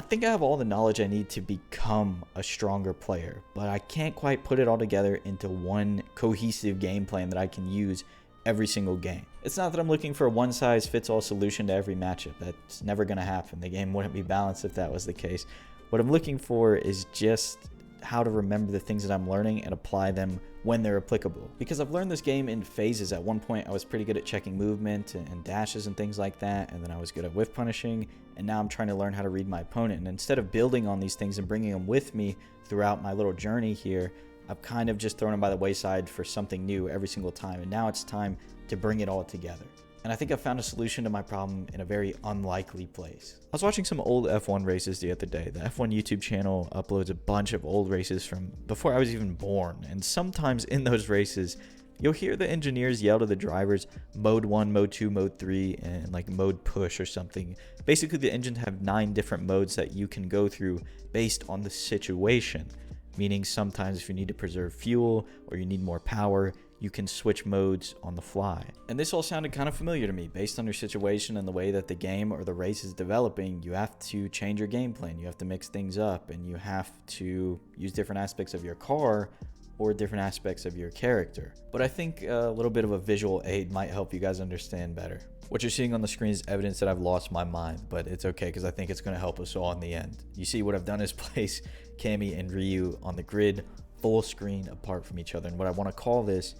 I think I have all the knowledge I need to become a stronger player, but I can't quite put it all together into one cohesive game plan that I can use every single game. It's not that I'm looking for a one-size-fits-all solution to every matchup. That's never going to happen. The game wouldn't be balanced if that was the case. What I'm looking for is just how to remember the things that I'm learning and apply them when they're applicable. Because I've learned this game in phases. At one point, I was pretty good at checking movement and dashes and things like that, and then I was good at whiff punishing, and now I'm trying to learn how to read my opponent. And instead of building on these things and bringing them with me throughout my little journey here, I've kind of just thrown them by the wayside for something new every single time, and now it's time to bring it all together. And I think I found a solution to my problem in a very unlikely place. I was watching some old F1 races the other day. The F1 YouTube channel uploads a bunch of old races from before I was even born. And sometimes in those races, you'll hear the engineers yell to the drivers, mode 1, mode 2, mode 3, and like mode push or something. Basically, the engines have 9 different modes that you can go through based on the situation. Meaning sometimes if you need to preserve fuel or you need more power, you can switch modes on the fly. And this all sounded kind of familiar to me. Based on your situation and the way that the game or the race is developing, you have to change your game plan. You have to mix things up, and you have to use different aspects of your car or different aspects of your character. But I think a little bit of a visual aid might help you guys understand better. What you're seeing on the screen is evidence that I've lost my mind, but it's okay because I think it's going to help us all in the end. You see, what I've done is place Cammy and Ryu on the grid full screen apart from each other. And what I want to call this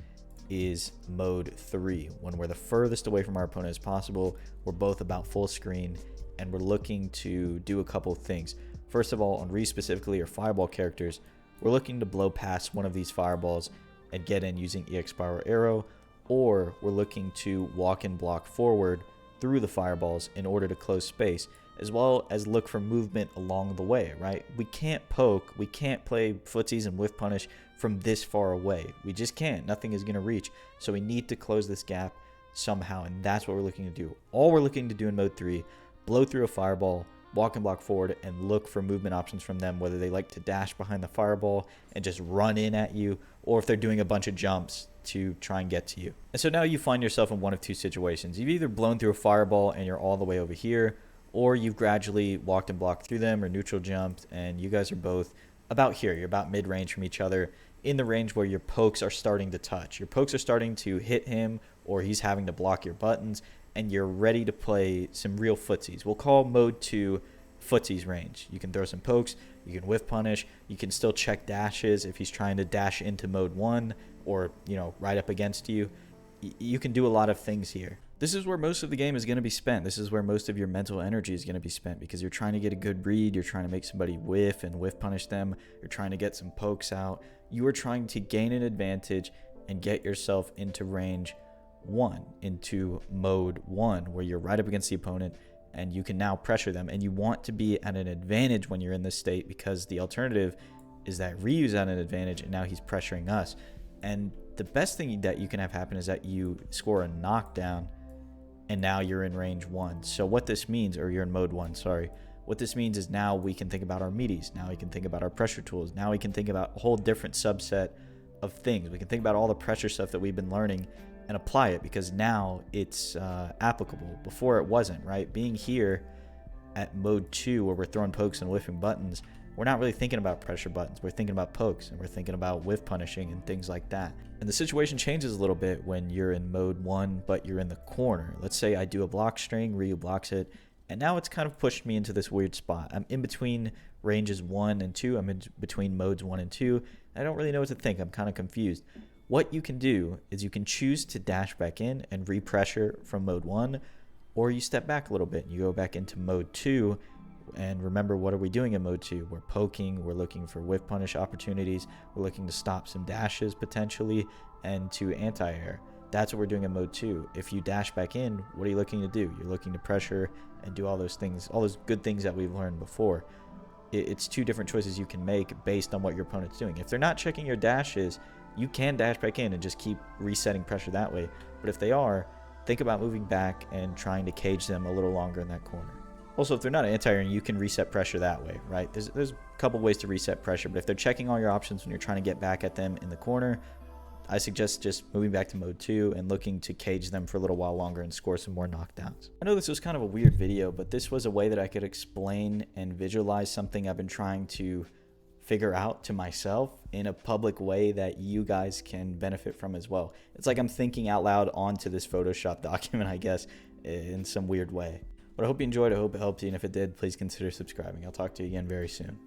is mode 3, when we're the furthest away from our opponent as possible. We're both about full screen, and we're looking to do a couple of things. First of all, on Ryu specifically, or fireball characters, we're looking to blow past one of these fireballs and get in using EX Power Arrow, or we're looking to walk and block forward through the fireballs in order to close space, as well as look for movement along the way, right? We can't poke, we can't play footsies and whiff punish from this far away. We just can't. Nothing is going to reach. So we need to close this gap somehow, and that's what we're looking to do. All we're looking to do in mode 3, blow through a fireball, walk and block forward, and look for movement options from them, whether they like to dash behind the fireball and just run in at you, or if they're doing a bunch of jumps to try and get to you. And so now you find yourself in one of two situations. You've either blown through a fireball and you're all the way over here, or you've gradually walked and blocked through them or neutral jumped, and you guys are both about here. You're about mid-range from each other, in the range where your pokes are starting to touch. Your pokes are starting to hit him, or he's having to block your buttons, and you're ready to play some real footsies. We'll call mode 2 footsies range. You can throw some pokes, you can whiff punish, you can still check dashes if he's trying to dash into mode 1 or, you know, right up against you. You can do a lot of things here. This is where most of the game is going to be spent. This is where most of your mental energy is going to be spent, because you're trying to get a good read, you're trying to make somebody whiff and whiff punish them, you're trying to get some pokes out. You are trying to gain an advantage and get yourself into range 1, into mode 1, where you're right up against the opponent and you can now pressure them. And you want to be at an advantage when you're in this state, because the alternative is that Ryu's at an advantage and now he's pressuring us. And the best thing that you can have happen is that you score a knockdown and now you're in range 1. So what this means, or you're in mode 1, sorry. What this means is now we can think about our meaties. Now we can think about our pressure tools. Now we can think about a whole different subset of things. We can think about all the pressure stuff that we've been learning and apply it, because now it's applicable. Before it wasn't, right? Being here at mode 2, where we're throwing pokes and whiffing buttons, we're not really thinking about pressure buttons. We're thinking about pokes, and we're thinking about whiff punishing and things like that. And the situation changes a little bit when you're in mode 1, but you're in the corner. Let's say I do a block string, Ryu blocks it, and now it's kind of pushed me into this weird spot. I'm in between ranges 1 and 2. I'm in between modes 1 and 2. I don't really know what to think. I'm kind of confused. What you can do is you can choose to dash back in and repressure from mode 1, or you step back a little bit and you go back into mode 2. And remember, what are we doing in mode 2? We're poking, we're looking for whiff punish opportunities, we're looking to stop some dashes potentially, and to anti-air. That's what we're doing in mode 2. If you dash back in, what are you looking to do? You're looking to pressure and do all those things, all those good things that we've learned before. It's two different choices you can make based on what your opponent's doing. If they're not checking your dashes, you can dash back in and just keep resetting pressure that way. But if they are, think about moving back and trying to cage them a little longer in that corner. Also, if they're not anti-airing, you can reset pressure that way, right? There's a couple ways to reset pressure, but if they're checking all your options when you're trying to get back at them in the corner, I suggest just moving back to mode 2 and looking to cage them for a little while longer and score some more knockdowns. I know this was kind of a weird video, but this was a way that I could explain and visualize something I've been trying to figure out to myself in a public way that you guys can benefit from as well. It's like I'm thinking out loud onto this Photoshop document, I guess, in some weird way. But I hope you enjoyed. I hope it helped you. And if it did, please consider subscribing. I'll talk to you again very soon.